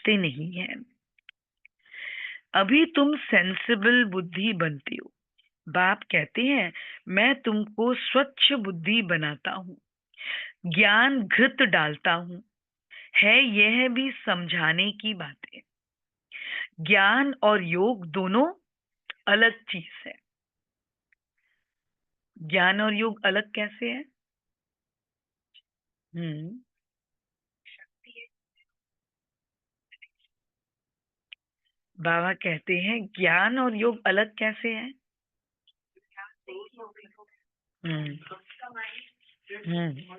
वैसे नहीं है। अभी तुम सेंसिबल बुद्धि बनते हो। बाप कहते हैं मैं तुमको स्वच्छ बुद्धि बनाता हूँ, ज्ञान घृत डालता हूँ। है यह भी समझाने की बातें। ज्ञान और योग दोनों अलग चीज है। ज्ञान और योग अलग कैसे है? हम्म बाबा कहते हैं ज्ञान और योग अलग कैसे है? हम्म हम्म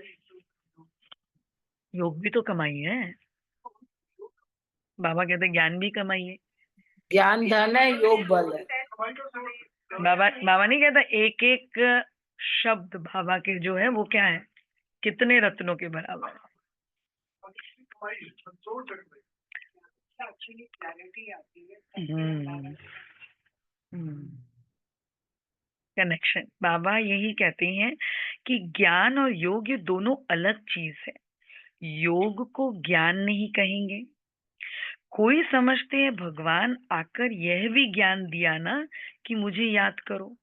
योग भी तो कमाई है। बाबा कहते हैं ज्ञान भी कमाई है। ज्ञान धन है, योग बल है। बाबा बाबा नहीं कहता एक एक शब्द बाबा के जो है वो क्या है, कितने रत्नों के बराबर है। हम्म कनेक्शन बाबा यही कहते हैं कि ज्ञान और योग ये दोनों अलग चीज है। योग को ज्ञान नहीं कहेंगे। कोई समझते हैं भगवान आकर यह भी ज्ञान दिया ना कि मुझे याद करो।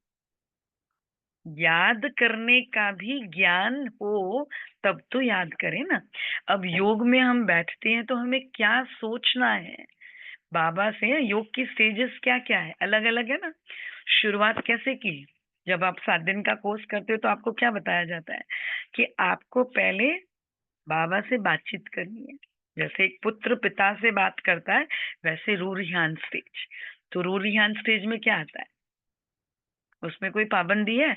याद करने का भी ज्ञान हो तब तो याद करें ना। अब योग में हम बैठते हैं तो हमें क्या सोचना है? बाबा से योग की स्टेजेस क्या क्या है, अलग अलग है ना। शुरुआत कैसे की? जब आप 7 दिन का कोर्स करते हो तो आपको क्या बताया जाता है कि आपको पहले बाबा से बातचीत करनी है। जैसे एक पुत्र पिता से बात करता है वैसे रूरिहान स्टेज। तो रूरिहान स्टेज में क्या आता है? उसमें कोई पाबंदी है?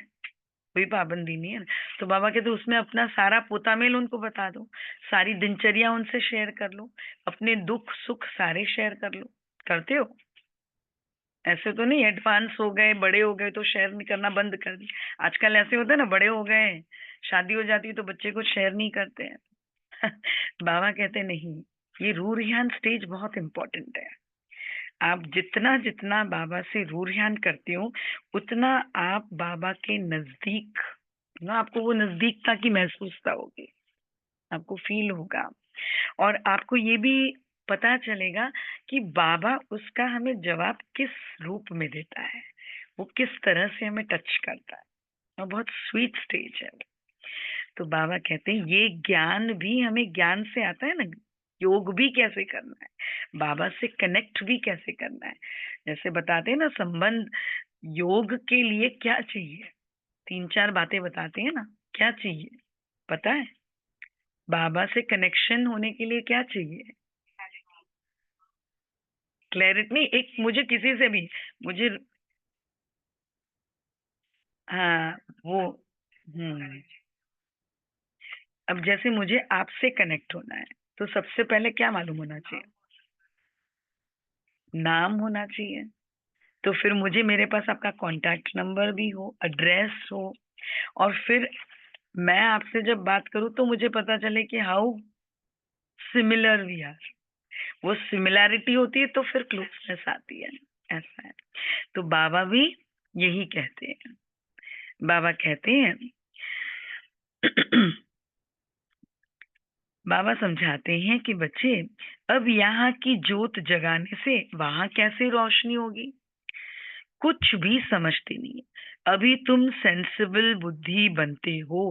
कोई पाबंदी नहीं है ना। तो बाबा कहते उसमें अपना सारा पोतामेल उनको बता दो, सारी दिनचर्या उनसे शेयर कर लो, अपने दुख सुख सारे शेयर कर लो। करते हो? ऐसे तो नहीं एडवांस हो गए बड़े हो गए तो शेयर नहीं करना बंद कर दिया। आजकल ऐसे होता है ना, बड़े हो गए शादी हो जाती है तो बच्चे कुछ शेयर नहीं करते हैं। बाबा कहते नहीं, ये रूरिहान स्टेज बहुत इंपॉर्टेंट है। आप जितना जितना बाबा से रूरिहान करते हो उतना आप बाबा के नजदीक ना, आपको वो नजदीकता की महसूसता होगी, आपको फील होगा। और आपको ये भी पता चलेगा कि बाबा उसका हमें जवाब किस रूप में देता है, वो किस तरह से हमें टच करता है। और बहुत स्वीट स्टेज है। तो बाबा कहते हैं ये ज्ञान भी हमें ज्ञान से आता है ना। योग भी कैसे करना है, बाबा से कनेक्ट भी कैसे करना है। जैसे बताते हैं ना संबंध, योग के लिए क्या चाहिए, 3-4 बातें बताते हैं ना। क्या चाहिए पता है? बाबा से कनेक्शन होने के लिए क्या चाहिए? क्लैरिटी नहीं, एक मुझे किसी से भी मुझे, हाँ वो, हम्म अब जैसे मुझे आपसे कनेक्ट होना है तो सबसे पहले क्या मालूम होना चाहिए? नाम होना चाहिए। तो फिर मुझे मेरे पास आपका कांटेक्ट नंबर भी हो, एड्रेस हो, और फिर मैं आपसे जब बात करूं तो मुझे पता चले कि हाउ सिमिलर वी आर। वो सिमिलैरिटी होती है तो फिर क्लोजनेस आती है। ऐसा है। तो बाबा भी यही कहते हैं। बाबा कहते हैं बाबा समझाते हैं कि बच्चे अब यहाँ की जोत जगाने से वहां कैसे रोशनी होगी? कुछ भी समझते नहीं है। अभी तुम सेंसिबल बुद्धि बनते हो।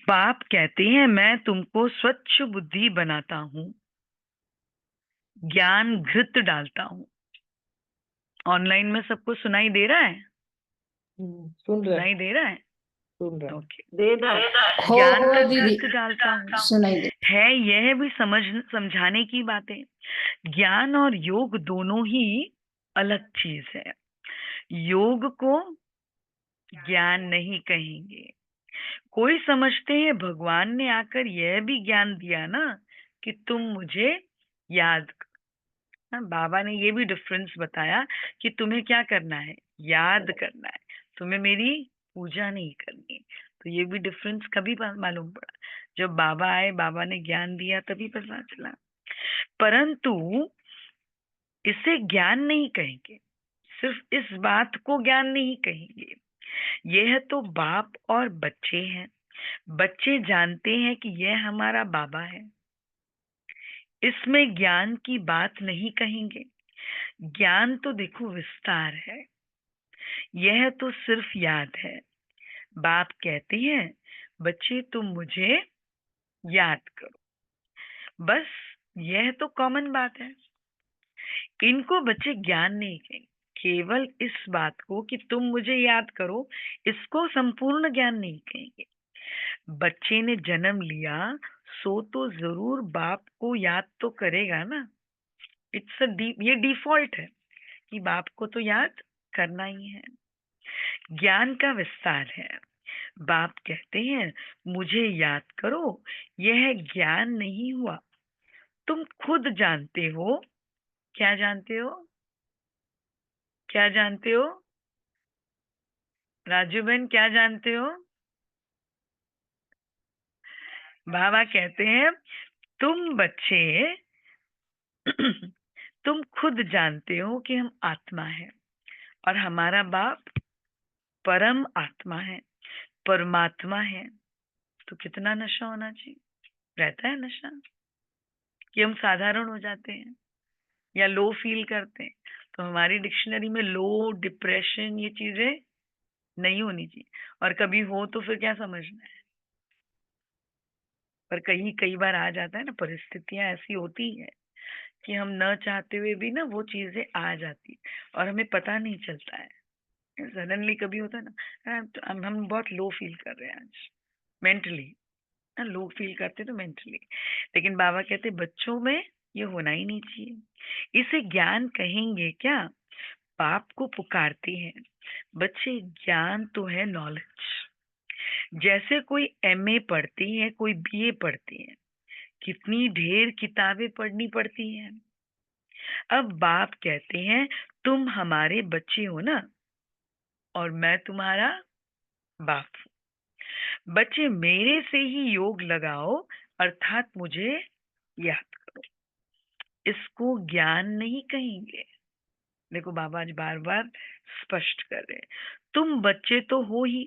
बाप कहते हैं मैं तुमको स्वच्छ बुद्धि बनाता हूँ, ज्ञान घृत डालता हूँ। ऑनलाइन में सबको सुनाई दे रहा है? सुन रहे, सुनाई दे रहा है? सुन रहे। ओके। दे रहा हो ज्ञान का दीदी, घृत डालता हूँ। सुनाई दे। है यह भी समझाने की बातें। ज्ञान और योग दोनों ही अलग चीज है। योग को ज्ञान नहीं कहेंगे। कोई समझते हैं भगवान ने आकर यह भी ज्ञान दिया ना कि तुम मुझे याद बाबा ने ये भी डिफरेंस बताया कि तुम्हें क्या करना है, याद करना है, तुम्हें मेरी पूजा नहीं करनी। तो ये भी डिफरेंस कभी मालूम पड़ा? जब बाबा आए, बाबा ने ज्ञान दिया, तभी पता चला। परंतु इसे ज्ञान नहीं कहेंगे, सिर्फ इस बात को ज्ञान नहीं कहेंगे। यह तो बाप और बच्चे हैं। बच्चे जानते हैं कि यह हमारा बाबा है, इसमें ज्ञान की बात नहीं कहेंगे। ज्ञान तो देखो विस्तार है, यह तो सिर्फ याद है। बाप कहते हैं बच्चे तुम मुझे याद करो, बस यह तो कॉमन बात है। इनको बच्चे ज्ञान नहीं कहेंगे, केवल इस बात को कि तुम मुझे याद करो, इसको संपूर्ण ज्ञान नहीं कहेंगे। बच्चे ने जन्म लिया सो तो जरूर बाप को याद तो करेगा ना। ये डिफॉल्ट है कि बाप को तो याद करना ही है। ज्ञान का विस्तार है। बाप कहते हैं मुझे याद करो, यह ज्ञान नहीं हुआ, तुम खुद जानते हो। क्या जानते हो? क्या जानते हो राजू बहन, क्या जानते हो? बाबा कहते हैं तुम बच्चे तुम खुद जानते हो कि हम आत्मा है और हमारा बाप परम आत्मा है, परमात्मा है। तो कितना नशा होना चाहिए? रहता है नशा कि हम साधारण हो जाते हैं या लो फील करते हैं। तो हमारी डिक्शनरी में लो, डिप्रेशन, ये चीजें नहीं होनी चाहिए। और कभी हो तो फिर क्या समझना है? पर कई बार आ जाता है ना, परिस्थितियां ऐसी होती है कि हम न चाहते हुए भी ना वो चीजें आ जाती और हमें पता नहीं चलता है। सडनली कभी होता है ना, तो हम बहुत लो फील कर रहे हैं आज मेंटली, लो फील करते तो मेंटली। लेकिन बाबा कहते बच्चों में ये होना ही नहीं चाहिए। इसे ज्ञान कहेंगे क्या? बाप को पुकारते हैं बच्चे, ज्ञान तो है नॉलेज। जैसे कोई एमए पढ़ती है, कोई बीए पढ़ती है, कितनी ढेर किताबें पढ़नी पड़ती हैं। अब बाप कहते हैं तुम हमारे बच्चे हो ना, और मैं तुम्हारा बाप हूं। बच्चे मेरे से ही योग लगाओ, अर्थात मुझे याद करो। इसको ज्ञान नहीं कहेंगे। देखो बाबा आज बार बार स्पष्ट कर रहे हैं, तुम बच्चे तो हो ही,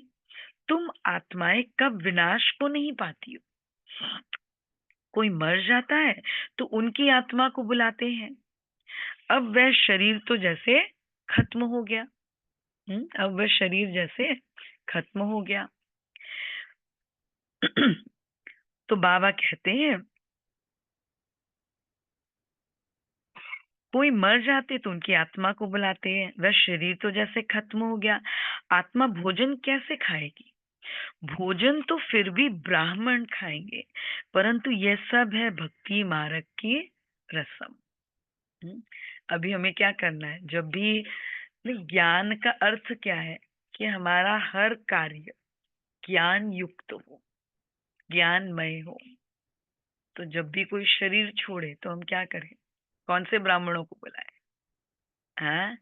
तुम आत्माएं कब विनाश को नहीं पाती हो। कोई मर जाता है तो उनकी आत्मा को बुलाते हैं। अब वह शरीर तो जैसे खत्म हो गया। अब वह शरीर जैसे खत्म हो गया। तो बाबा कहते हैं कोई मर जाते तो उनकी आत्मा को बुलाते हैं, वह शरीर तो जैसे खत्म हो गया। आत्मा भोजन कैसे खाएगी? भोजन तो फिर भी ब्राह्मण खाएंगे, परंतु यह सब है भक्ति मार्ग की रस्म। अभी हमें क्या करना है? जब भी ज्ञान का अर्थ क्या है कि हमारा हर कार्य ज्ञान युक्त हो, ज्ञानमय हो। तो जब भी कोई शरीर छोड़े तो हम क्या करें? कौन से ब्राह्मणों को बुलाए? हाँ,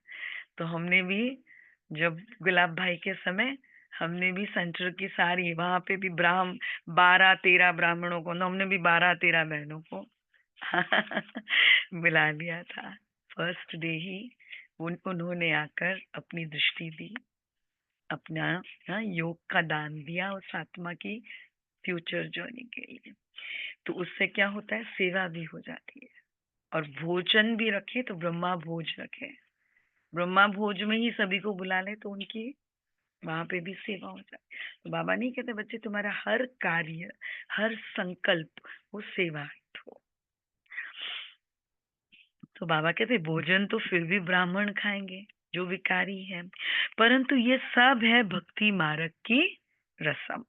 तो हमने भी जब गुलाब भाई के समय हमने भी सेंटर की सारी वहां पे भी 12-13 ब्राह्मणों को, हमने भी 12-13 बहनों को बुला लिया था। फर्स्ट डे ही उन्होंने आकर अपनी दृष्टि दी, अपना योग का दान दिया उस आत्मा की फ्यूचर जर्नी के लिए। तो उससे क्या होता है? सेवा भी हो जाती है। और भोजन भी रखे तो ब्रह्मा भोज रखे, ब्रह्मा भोज में ही सभी को बुला ले तो उनकी वहां पे भी सेवा हो जाए। तो बाबा नहीं कहते बच्चे तुम्हारा हर कार्य, हर संकल्प वो सेवा हो। तो बाबा कहते भोजन तो फिर भी ब्राह्मण खाएंगे जो विकारी है, परंतु ये सब है भक्ति मार्ग की रस्म।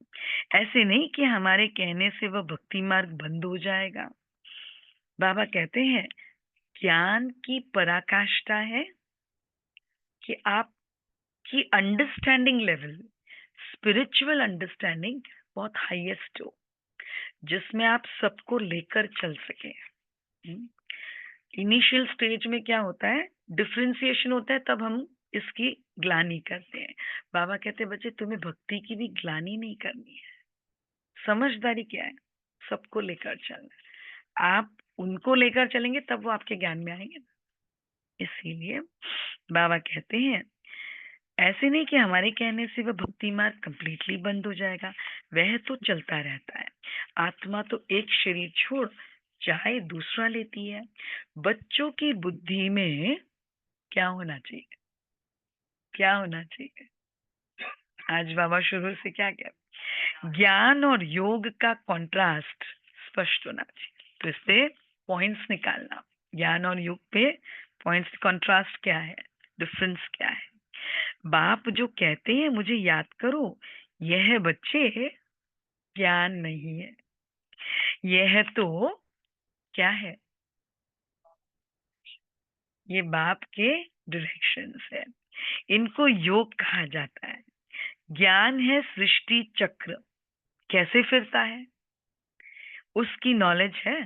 ऐसे नहीं कि हमारे कहने से वह भक्ति मार्ग बंद हो जाएगा। बाबा कहते हैं ज्ञान की पराकाष्ठा है कि आपकी अंडरस्टैंडिंग लेवल, स्पिरिचुअल अंडरस्टैंडिंग बहुत हाईएस्ट हो, जिसमें आप सबको लेकर चल सके। इनिशियल स्टेज में क्या होता है? डिफरेंशिएशन होता है, तब हम इसकी ग्लानी करते हैं। बाबा कहते हैं बच्चे तुम्हें भक्ति की भी ग्लानी नहीं करनी है। समझदारी क्या है? सबको लेकर चलना। आप उनको लेकर चलेंगे तब वो आपके ज्ञान में आएंगे। इसीलिए बाबा कहते हैं ऐसे नहीं कि हमारे कहने से वह भक्ति मार्ग कंप्लीटली बंद हो जाएगा, वह तो चलता रहता है। आत्मा तो एक शरीर छोड़ चाहे दूसरा लेती है। बच्चों की बुद्धि में क्या होना चाहिए? क्या होना चाहिए? आज बाबा शुरू से क्या क्या, ज्ञान और योग का कंट्रास्ट स्पष्ट होना चाहिए। तो इससे पॉइंट्स निकालना, ज्ञान और योग पे पॉइंट्स, कंट्रास्ट क्या है, डिफरेंस क्या है। बाप जो कहते हैं मुझे याद करो, यह बच्चे ज्ञान नहीं है, यह तो क्या है, ये बाप के डायरेक्शंस है। इनको योग कहा जाता है। ज्ञान है सृष्टि चक्र कैसे फिरता है, उसकी नॉलेज है।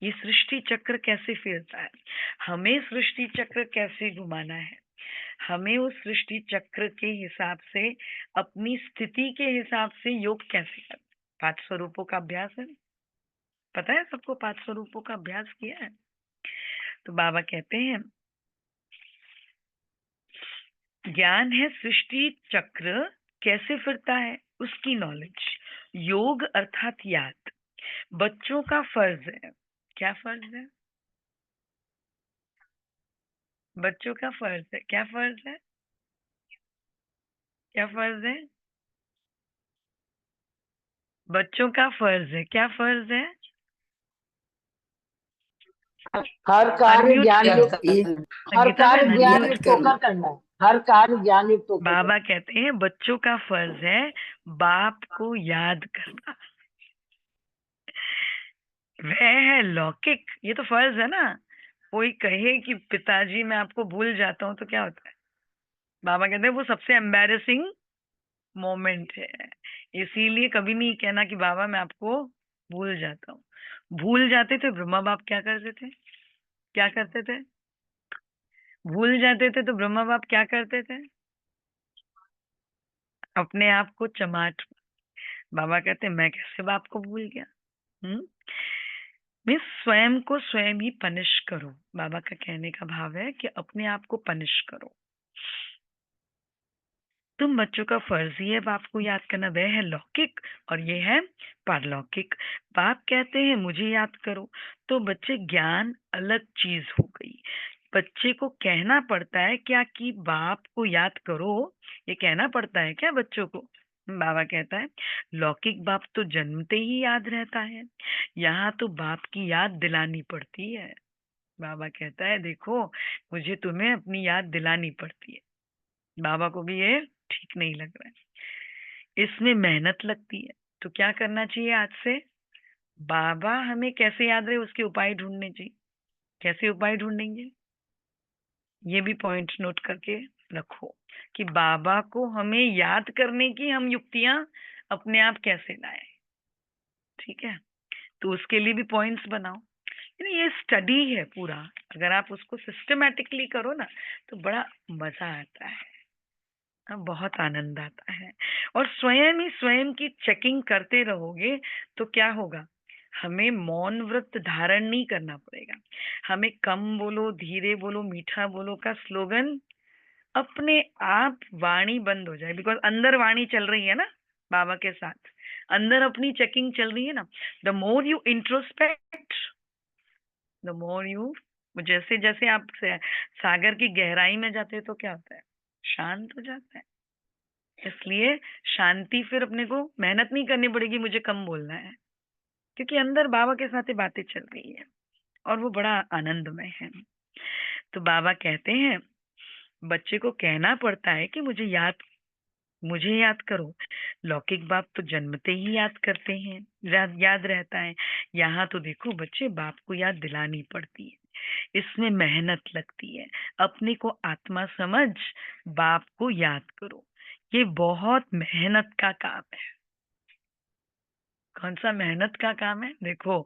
ये सृष्टि चक्र कैसे फिरता है, हमें सृष्टि चक्र कैसे घुमाना है, हमें उस सृष्टि चक्र के हिसाब से, अपनी स्थिति के हिसाब से योग कैसे करना। 5 स्वरूपों का अभ्यास है, पता है सबको, 5 स्वरूपों का अभ्यास किया है। तो बाबा कहते हैं ज्ञान है सृष्टि चक्र कैसे फिरता है, उसकी नॉलेज। योग अर्थात याद। बच्चों का फर्ज है, क्या फर्ज है? बच्चों का फर्ज है, क्या फर्ज है? क्या फर्ज है? बच्चों का फर्ज है, क्या फर्ज है? हर कार्य अनम्यूट ज्ञान करो युक्त, हर संगीता कार्य बहन, ज्ञान अनम्यूट युक्त करो। होकर करना है, हर कार्य ज्ञान युक्त होकर करना बाबा कहते हैं बच्चों का फर्ज है बाप को याद करना। वह है लौकिक, ये तो फर्ज है ना। कोई कहे कि पिताजी मैं आपको भूल जाता हूँ तो क्या होता है? बाबा कहते हैं वो सबसे एम्बैरेसिंग मोमेंट है। इसीलिए कभी नहीं कहना कि बाबा मैं आपको भूल जाता हूँ। भूल जाते थे ब्रह्मा बाप, क्या करते थे? क्या करते थे? भूल जाते थे तो ब्रह्मा बाप क्या करते थे? अपने आप को चमाट। बाबा कहते मैं कैसे बाप को भूल गया? हम्म। मैं स्वयं को स्वयं ही पनिश करो। बाबा का कहने का भाव है कि अपने आप को पनिश करो। तुम बच्चों का फर्ज ही है बाप को याद करना। वह है लौकिक और ये है पारलौकिक। बाप कहते हैं मुझे याद करो, तो बच्चे ज्ञान अलग चीज हो गई। बच्चे को कहना पड़ता है क्या कि बाप को याद करो, ये कहना पड़ता है क्या बच्चों को? बाबा कहता है लौकिक बाप तो जन्मते ही याद रहता है, यहाँ तो बाप की याद दिलानी पड़ती है। बाबा कहता है देखो, मुझे तुम्हें अपनी याद दिलानी पड़ती है। बाबा को भी ये ठीक नहीं लग रहा है, इसमें मेहनत लगती है। तो क्या करना चाहिए आज से? बाबा हमें कैसे याद रहे उसके उपाय ढूंढने चाहिए। कैसे उपाय ढूंढेंगे? ये भी पॉइंट नोट करके रखो कि बाबा को हमें याद करने की हम युक्तियां अपने आप कैसे लाए। ठीक है, तो उसके लिए भी पॉइंट्स बनाओ। यानी ये स्टडी है पूरा, अगर आप उसको सिस्टमेटिकली करो ना तो बड़ा मजा आता है। बहुत आनंद आता है। और स्वयं ही स्वयं की चेकिंग करते रहोगे तो क्या होगा? हमें मौन व्रत धारण नहीं करना पड़ेगा। हमें कम बोलो, धीरे बोलो, मीठा बोलो का स्लोगन अपने आप वाणी बंद हो जाए। बिकॉज अंदर वाणी चल रही है ना बाबा के साथ, अंदर अपनी चेकिंग चल रही है ना। The more you introspect, the more you, जैसे जैसे आप सागर की गहराई में जाते हैं तो क्या होता है? शांत हो जाता है। इसलिए शांति, फिर अपने को मेहनत नहीं करनी पड़ेगी मुझे कम बोलना है, क्योंकि अंदर बाबा के साथ ही बातें चल रही है और वो बड़ा आनंदमय है। तो बाबा कहते हैं बच्चे को कहना पड़ता है कि मुझे याद करो। लौकिक बाप तो जन्मते ही याद करते हैं, याद रहता है। यहाँ तो देखो बच्चे, बाप को याद दिलानी पड़ती है, इसमें मेहनत लगती है। अपने को आत्मा समझ बाप को याद करो, ये बहुत मेहनत का काम है। कौन सा मेहनत का काम है? देखो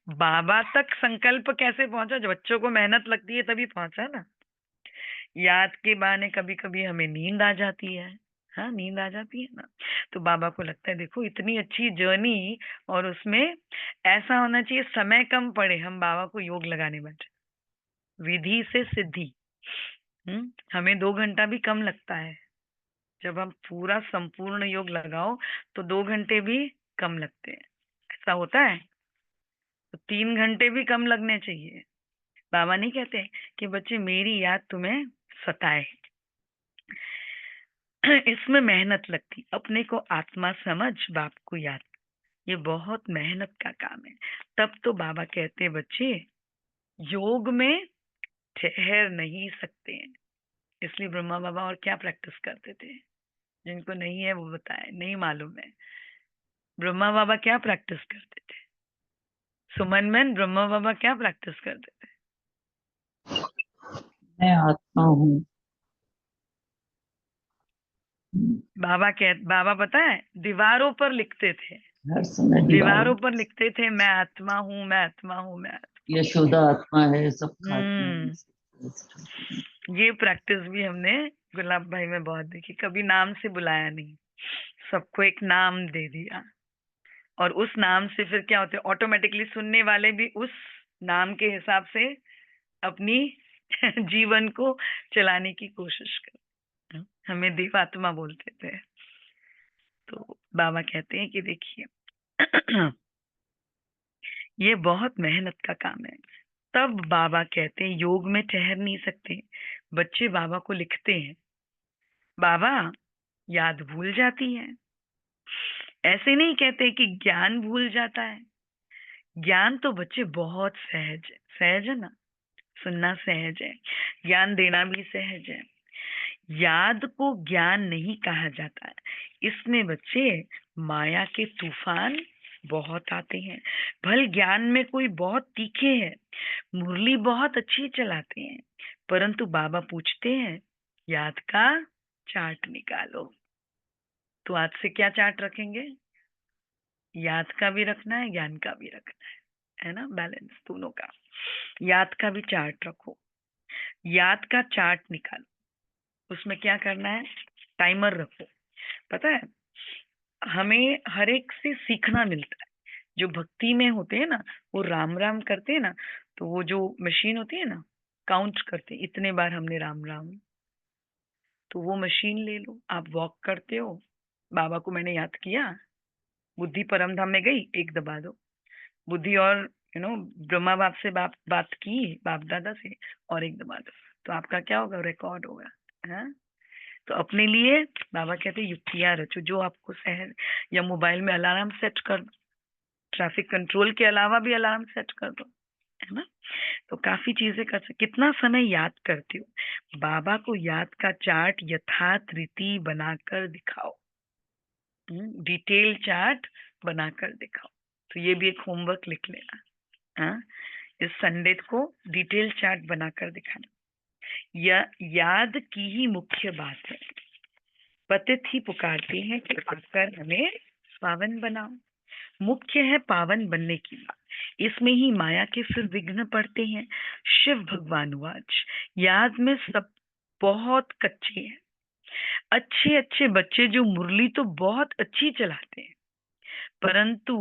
बाबा तक संकल्प कैसे पहुंचा, जब बच्चों को मेहनत लगती है तभी पहुंचा ना। याद के बहाने कभी कभी हमें नींद आ जाती है। हाँ, नींद आ जाती है ना। तो बाबा को लगता है देखो इतनी अच्छी जर्नी, और उसमें ऐसा होना चाहिए समय कम पड़े, हम बाबा को योग लगाने बैठे। विधि से सिद्धि। हमें 2 घंटा भी कम लगता है। जब हम पूरा संपूर्ण योग लगाओ तो 2 घंटे भी कम लगते हैं। ऐसा होता है? तो 3 घंटे भी कम लगने चाहिए। बाबा नहीं कहते कि बच्चे मेरी याद तुम्हें सताए। इसमें मेहनत लगती, अपने को आत्मा समझ बाप को याद, ये बहुत मेहनत का काम है। तब तो बाबा कहते बच्चे योग में ठहर नहीं सकते हैं। इसलिए ब्रह्मा बाबा और क्या प्रैक्टिस करते थे, जिनको नहीं है वो बताए, नहीं मालूम है। ब्रह्मा बाबा क्या प्रैक्टिस करते थे? सुमन मैन, ब्रह्मा बाबा क्या प्रैक्टिस करते थे? मैं आत्मा हूँ। बाबा पता है दीवारों पर लिखते थे, हर समय दीवारों पर लिखते थे, मैं आत्मा हूँ, मैं आत्मा हूँ, मैं आत्मा हूँ। यशोदा आत्मा है, सबका आत्मा है। ये प्रैक्टिस भी हमने गुलाब भाई में बहुत देखी। कभी नाम से बुलाया नहीं, सबको एक नाम दे दिया, और उस नाम से फिर क्या होता है, ऑटोमेटिकली सुनने वाले भी उस नाम के हिसाब से अपनी जीवन को चलाने की कोशिश कर। हमें देवात्मा बोलते थे। तो बाबा कहते हैं कि देखिए ये बहुत मेहनत का काम है। तब बाबा कहते हैं योग में ठहर नहीं सकते। बच्चे बाबा को लिखते हैं, बाबा याद भूल जाती है। ऐसे नहीं कहते कि ज्ञान भूल जाता है। ज्ञान तो बच्चे बहुत सहज है, सहज है ना, सुनना सहज है, ज्ञान देना भी सहज है। याद को ज्ञान नहीं कहा जाता है। इसमें बच्चे माया के तूफान बहुत आते हैं। भल ज्ञान में कोई बहुत तीखे है, मुरली बहुत अच्छी चलाते हैं, परंतु बाबा पूछते हैं याद का चार्ट निकालो। तो आज से क्या चार्ट रखेंगे? याद का भी रखना है, ज्ञान का भी रखना है ना, बैलेंस दोनों का। याद का भी चार्ट रखो, याद का चार्ट निकालो। उसमें क्या करना है, टाइमर रखो। पता है हमें हर एक से सीखना मिलता है। जो भक्ति में होते हैं ना, वो राम राम करते हैं ना, तो वो जो मशीन होती है ना, काउंट करते हैं, इतने बार हमने राम राम। तो वो मशीन ले लो, आप वॉक करते हो, बाबा को मैंने याद किया, बुद्धि परम धाम में गई, एक दबा दो। बुद्धि और ब्रह्मा बाप से बात की, बाप दादा से, और एक दबा दो, तो आपका क्या होगा, रिकॉर्ड होगा। हाँ, तो अपने लिए बाबा कहते हैं युक्तियां रचो जो आपको सहज। या मोबाइल में अलार्म सेट कर दो, ट्रैफिक कंट्रोल के अलावा भी अलार्म सेट कर दो, है ना। तो काफी चीजें कर सकते। कितना समय याद करते हो? बाबा को याद का चार्ट यथार्थ रीति बनाकर दिखाओ, डिटेल चार्ट बनाकर दिखाओ। तो ये भी एक होमवर्क लिख लेना। हाँ, इस संडे को डिटेल चार्ट बनाकर दिखाना। याद की ही मुख्य बात है। पतित ही पुकारते हैं कि आकर हमें पावन बनाओ। मुख्य है पावन बनने की बात। इसमें ही माया के फिर विघ्न पड़ते हैं। शिव भगवान वाच, याद में सब बहुत कच्चे हैं। अच्छे अच्छे बच्चे जो मुरली तो बहुत अच्छी चलाते हैं, परंतु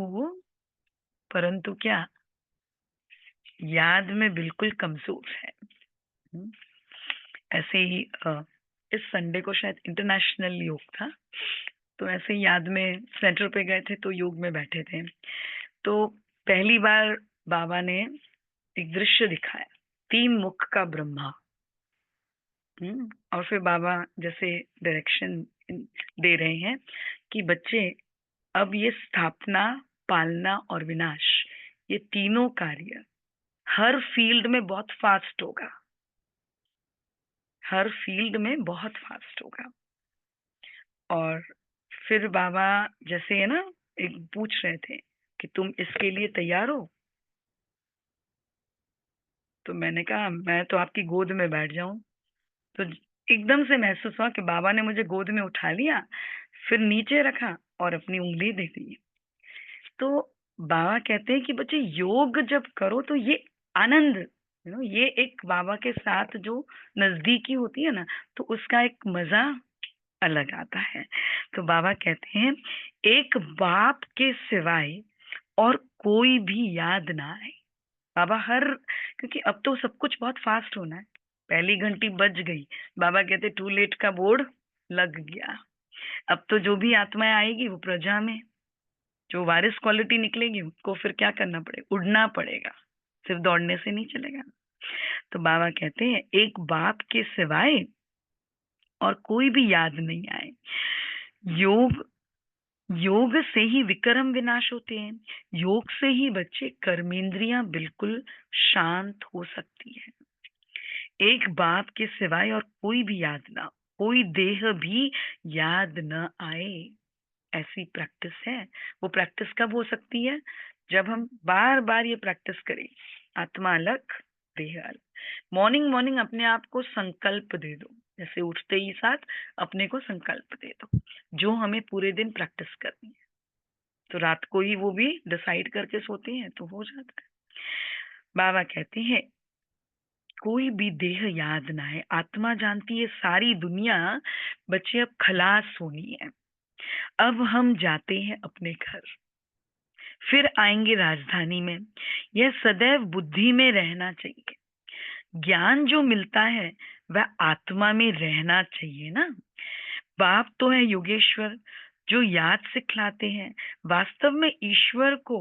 परंतु क्या, याद में बिल्कुल कमजोर है। हम्म, ऐसे ही इस संडे को शायद इंटरनेशनल योग था, तो ऐसे ही याद में सेंटर पे गए थे, तो योग में बैठे थे। तो पहली बार बाबा ने एक दृश्य दिखाया, 3 मुख का ब्रह्मा। और फिर बाबा जैसे डायरेक्शन दे रहे हैं कि बच्चे अब ये स्थापना, पालना और विनाश, ये तीनों कार्य हर फील्ड में बहुत फास्ट होगा, हर फील्ड में बहुत फास्ट होगा। और फिर बाबा जैसे है ना, एक पूछ रहे थे कि तुम इसके लिए तैयार हो? तो मैंने कहा मैं तो आपकी गोद में बैठ जाऊं। तो एकदम से महसूस हुआ कि बाबा ने मुझे गोद में उठा लिया, फिर नीचे रखा और अपनी उंगली दे दी। तो बाबा कहते हैं कि बच्चे योग जब करो तो ये आनंद, ये एक बाबा के साथ जो नजदीकी होती है ना, तो उसका एक मजा अलग आता है। तो बाबा कहते हैं एक बाप के सिवाय और कोई भी याद ना आए। बाबा हर, क्योंकि अब तो सब कुछ बहुत फास्ट होना है। पहली घंटी बज गई, बाबा कहते टू लेट का बोर्ड लग गया। अब तो जो भी आत्माएं आएगी वो प्रजा में, जो वारिस क्वालिटी निकलेगी उसको फिर क्या करना पड़ेगा, उड़ना पड़ेगा, सिर्फ दौड़ने से नहीं चलेगा। तो बाबा कहते हैं एक बाप के सिवाय और कोई भी याद नहीं आए। योग योग से ही विक्रम विनाश होते हैं। योग से ही बच्चे कर्मेंद्रियां बिल्कुल शांत हो सकती है। एक बाप के सिवाय और कोई भी याद ना, कोई देह भी याद न आए, ऐसी प्रैक्टिस है। वो प्रैक्टिस कब हो सकती है? जब हम बार बार ये प्रैक्टिस करें, आत्मा अलग देह अलग। मॉर्निंग मॉर्निंग अपने आप को संकल्प दे दो, जैसे उठते ही साथ अपने को संकल्प दे दो जो हमें पूरे दिन प्रैक्टिस करनी है। तो रात को ही वो भी डिसाइड करके सोते हैं तो हो जाता है। बाबा कहते हैं कोई भी देह याद ना है, आत्मा जानती है सारी दुनिया बच्चे अब खलास होनी है। अब हम जाते हैं अपने घर, फिर आएंगे राजधानी में। यह सदैव बुद्धि में रहना चाहिए। ज्ञान जो मिलता है वह आत्मा में रहना चाहिए ना। बाप तो है योगेश्वर जो याद सिखलाते हैं। वास्तव में ईश्वर को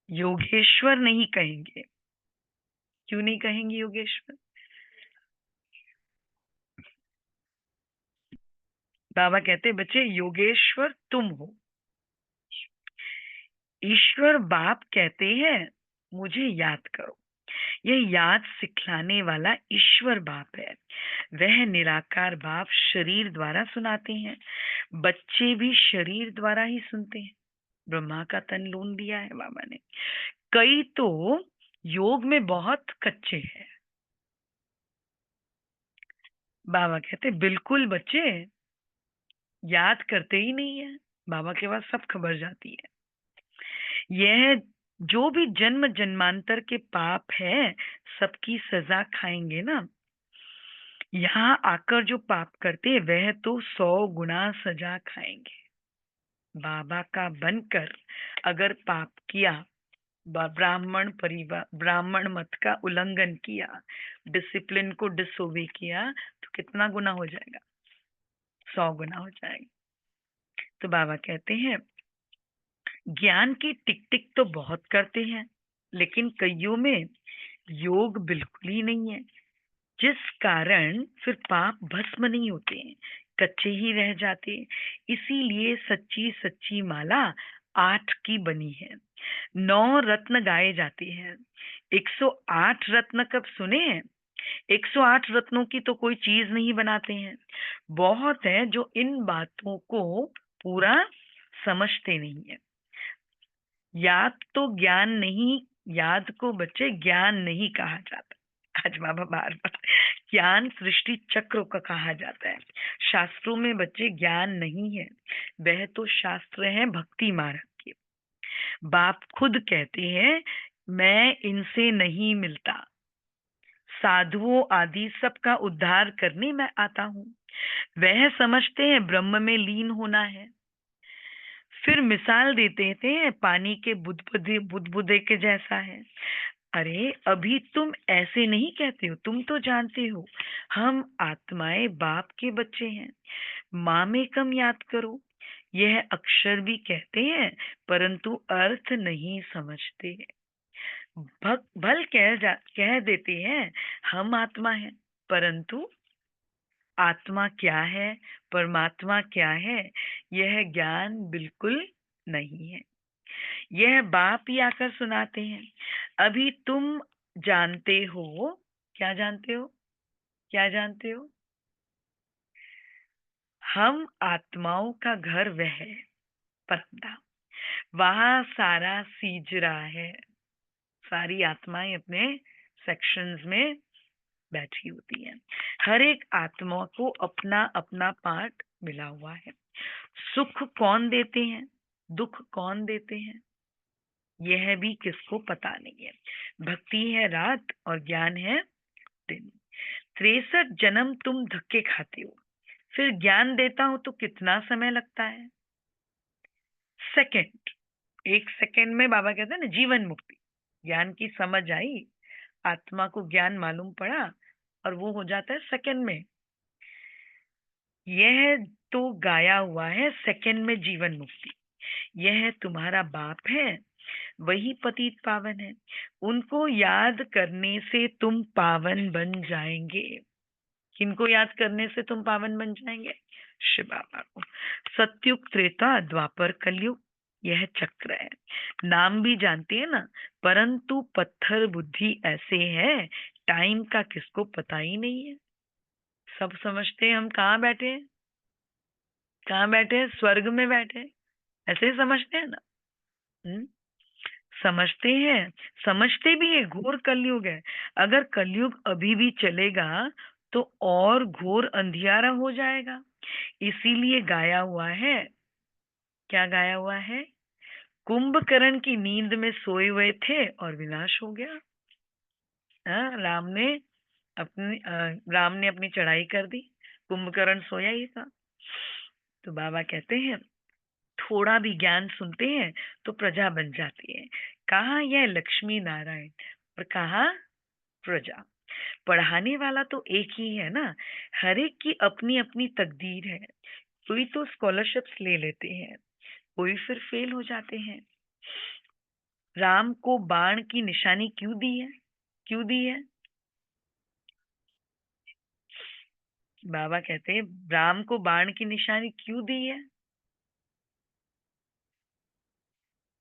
योगेश्वर नहीं कहेंगे। क्यों नहीं कहेंगे योगेश्वर? बाबा कहते बच्चे योगेश्वर तुम हो। ईश्वर बाप कहते हैं मुझे याद करो। यह याद सिखलाने वाला ईश्वर बाप है। वह निराकार बाप शरीर द्वारा सुनाते हैं। बच्चे भी शरीर द्वारा ही सुनते हैं। ब्रह्मा का तन लोन दिया है बाबा ने। कई तो योग में बहुत कच्चे हैं। बाबा कहते बिल्कुल बच्चे याद करते ही नहीं है। बाबा के पास सब खबर जाती है। यह जो भी जन्म जन्मांतर के पाप है सबकी सजा खाएंगे ना। यहाँ आकर जो पाप करते वह तो 100 गुना सजा खाएंगे। बाबा का बनकर अगर पाप किया, ब्राह्मण परिवार ब्राह्मण मत का उल्लंघन किया, डिसिप्लिन को डिसोबे किया तो कितना गुना हो जाएगा? 100 गुना हो जाएगा। तो बाबा कहते हैं ज्ञान की टिक टिक तो बहुत करते हैं लेकिन कईयों में योग बिल्कुल ही नहीं है, जिस कारण फिर पाप भस्म नहीं होते हैं, कच्चे ही रह जाते। इसीलिए सच्ची सच्ची माला 8 की बनी है। 9 रत्न गाए जाते हैं। 108 रत्न कब सुने हैं? 108 रत्नों की तो कोई चीज नहीं बनाते हैं। बहुत है जो इन बातों को पूरा समझते नहीं है। याद तो ज्ञान नहीं, याद को बच्चे ज्ञान नहीं कहा जाता। आज बाबा बार बार ज्ञान सृष्टि चक्र का कहा जाता है। शास्त्रों में बच्चे ज्ञान नहीं है, वह तो शास्त्र है भक्ति मार्ग के। बाप खुद कहते हैं मैं इनसे नहीं मिलता, साधुओं आदि सबका उद्धार करने मैं आता हूँ। वह समझते हैं ब्रह्म में लीन होना है। फिर मिसाल देते थे पानी के बुदबुदे के जैसा है। अरे अभी तुम ऐसे नहीं कहते हो, तुम तो जानते हो हम आत्माएं बाप के बच्चे हैं। माँ में कम याद करो। यह अक्षर भी कहते हैं परंतु अर्थ नहीं समझते। भल कह देते हैं हम आत्मा हैं, परंतु आत्मा क्या है, परमात्मा क्या है, यह ज्ञान बिल्कुल नहीं है। यह बाप ही आकर सुनाते हैं। अभी तुम जानते हो, क्या जानते हो, क्या जानते हो? हम आत्माओं का घर वह है परमधाम। वहां सारा सीज रहा है। सारी आत्माएं अपने सेक्शंस में बैठी होती हैं। हर एक आत्मा को अपना अपना पार्ट मिला हुआ है। सुख कौन देते हैं, दुख कौन देते हैं, यह भी किसको पता नहीं है। भक्ति है रात और ज्ञान है दिन। 63 जन्म तुम धक्के खाते हो, फिर ज्ञान देता हूं तो कितना समय लगता है? सेकंड। 1 सेकंड में बाबा कहते हैं ना जीवन मुक्ति। ज्ञान की समझ आई, आत्मा को ज्ञान मालूम पड़ा और वो हो जाता है सेकंड में। यह तो गाया हुआ है सेकंड में जीवन मुक्ति। यह तुम्हारा बाप है, वही पतित पावन है। उनको याद करने से तुम पावन बन जाएंगे। किनको याद करने से तुम पावन बन जाएंगे? शिव बाबा को। सतयुग, त्रेता, द्वापर, कलयुग, यह चक्र है। नाम भी जानते हैं ना, परंतु पत्थर बुद्धि ऐसे है, टाइम का किसको पता ही नहीं है। सब समझते हैं हम कहाँ बैठे हैं, कहाँ बैठे हैं, स्वर्ग में बैठे हैं, ऐसे ही समझते हैं ना। समझते हैं, समझते भी है घोर कलयुग है। अगर कलयुग अभी भी चलेगा तो और घोर अंधियारा हो जाएगा। इसीलिए गाया हुआ है, क्या गाया हुआ है? कुंभकर्ण की नींद में सोए हुए थे और विनाश हो गया। हाँ, राम ने अपनी चढ़ाई कर दी, कुंभकर्ण सोया ही था। तो बाबा कहते हैं थोड़ा भी ज्ञान सुनते हैं तो प्रजा बन जाती है। कहा यह लक्ष्मी नारायण और कहा प्रजा। पढ़ाने वाला तो एक ही है ना, हर एक की अपनी अपनी तकदीर है। कोई तो स्कॉलरशिप्स ले लेते हैं, कोई फिर फेल हो जाते हैं। राम को बाण की निशानी क्यों दी है? क्यों दी है? बाबा कहते हैं राम को बाण की निशानी क्यों दी है?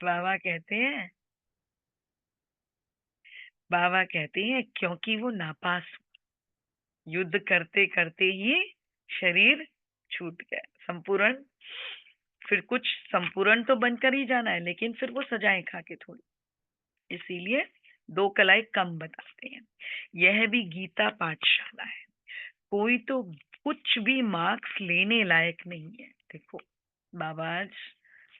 बाबा कहते हैं क्योंकि वो नापास, युद्ध करते करते ही शरीर छूट गया। संपूर्ण, फिर कुछ संपूर्ण तो बनकर ही जाना है, लेकिन फिर वो सजाएं खा के थोड़ी, इसीलिए दो कलाई कम बताते हैं। यह भी गीता पाठशाला है, कोई तो कुछ भी मार्क्स लेने लायक नहीं है। देखो बाबा आज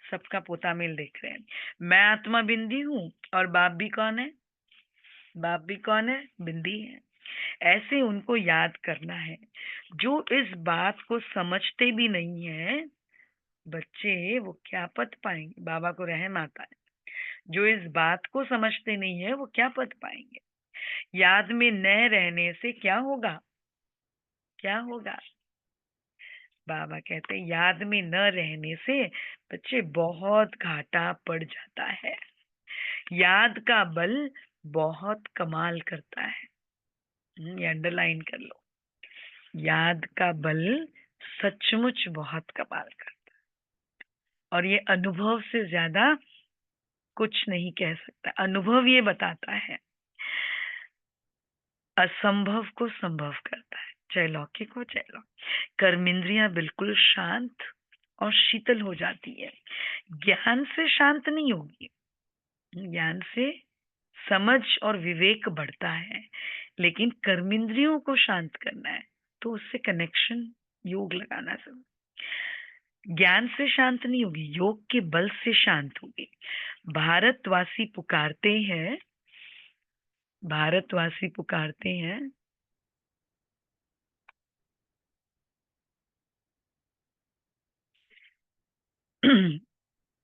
सबका पोता मेल देख रहे हैं। मैं आत्मा बिंदी हूँ और बाप भी कौन है? बाप भी कौन है? बिंदी है। ऐसे उनको याद करना है। जो इस बात को समझते भी नहीं है बच्चे, वो क्या पद पाएंगे? बाबा को रहम आता है। जो इस बात को समझते नहीं है वो क्या पद पाएंगे? याद में न रहने से क्या होगा? क्या होगा? बाबा कहते हैं याद में न रहने से बच्चे बहुत घाटा पड़ जाता है। याद का बल बहुत कमाल करता है। ये अंडरलाइन कर लो, याद का बल सचमुच बहुत कमाल करता है। और ये अनुभव से ज्यादा कुछ नहीं कह सकता। अनुभव ये बताता है असंभव को संभव करता है, चाहे लौकिक हो चाहे लौकिक। कर्मेंद्रियां बिल्कुल शांत और शीतल हो जाती है। ज्ञान से शांत नहीं होगी, ज्ञान से समझ और विवेक बढ़ता है, लेकिन कर्मेंद्रियों को शांत करना है तो उससे कनेक्शन योग लगाना सब। ज्ञान से शांत नहीं होगी, योग के बल से शांत होगी। भारतवासी पुकारते हैं, भारतवासी पुकारते हैं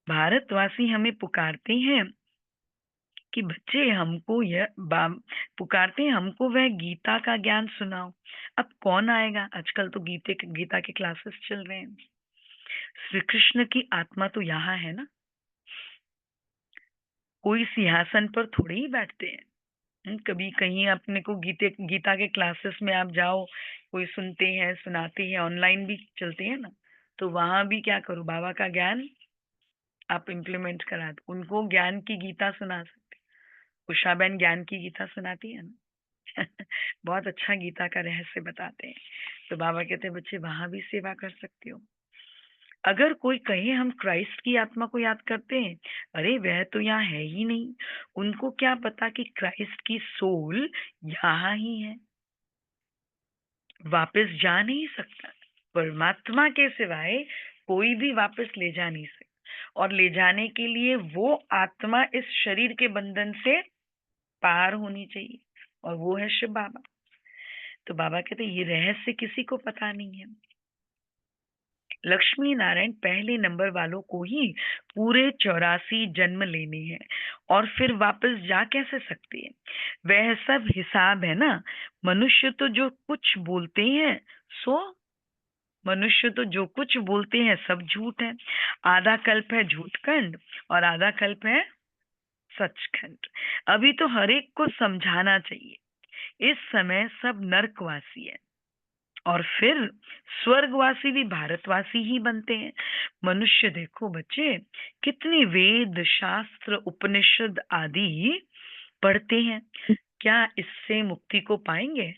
भारतवासी हमें पुकारते हैं कि बच्चे हमको पुकारते हैं हमको वह गीता का ज्ञान सुनाओ। अब कौन आएगा? आजकल तो गीता के क्लासेस चल रहे हैं। श्री कृष्ण की आत्मा तो यहाँ है ना, कोई सिंहासन पर थोड़े ही बैठते हैं। कभी कहीं अपने को गीता के क्लासेस में आप जाओ, कोई सुनते हैं सुनाते हैं, ऑनलाइन भी चलते हैं ना, तो वहां भी क्या करो, बाबा का ज्ञान आप इम्प्लीमेंट करा दो। उनको ज्ञान की गीता सुना सकते। उषाबेन ज्ञान की गीता सुनाती है ना बहुत अच्छा गीता का रहस्य बताते हैं। तो बाबा कहते हैं बच्चे वहां भी सेवा कर सकते हो। अगर कोई कहे हम क्राइस्ट की आत्मा को याद करते हैं, अरे वह तो यहाँ है ही नहीं। उनको क्या पता कि क्राइस्ट की सोल यहाँ ही है, वापस जा नहीं सकता। परमात्मा के सिवाय कोई भी वापस ले जा नहीं सकता, और ले जाने के लिए वो आत्मा इस शरीर के बंधन से पार होनी चाहिए, और वो है शिव बाबा। तो बाबा कहते ये रहस्य किसी को पता नहीं है। लक्ष्मी नारायण पहले नंबर वालों को ही पूरे 84 जन्म लेने हैं, और फिर वापस जा कैसे सकते हैं? वह सब हिसाब है ना। मनुष्य तो जो कुछ बोलते हैं सो मनुष्य तो जो कुछ बोलते हैं सब झूठ है। आधा कल्प है झूठखंड और आधा कल्प है सचखंड। अभी तो हर एक को समझाना चाहिए। इस समय सब नरकवासी है और फिर स्वर्गवासी भी भारतवासी ही बनते हैं। मनुष्य देखो बच्चे, कितने वेद शास्त्र उपनिषद आदि पढ़ते हैं। क्या इससे मुक्ति को पाएंगे?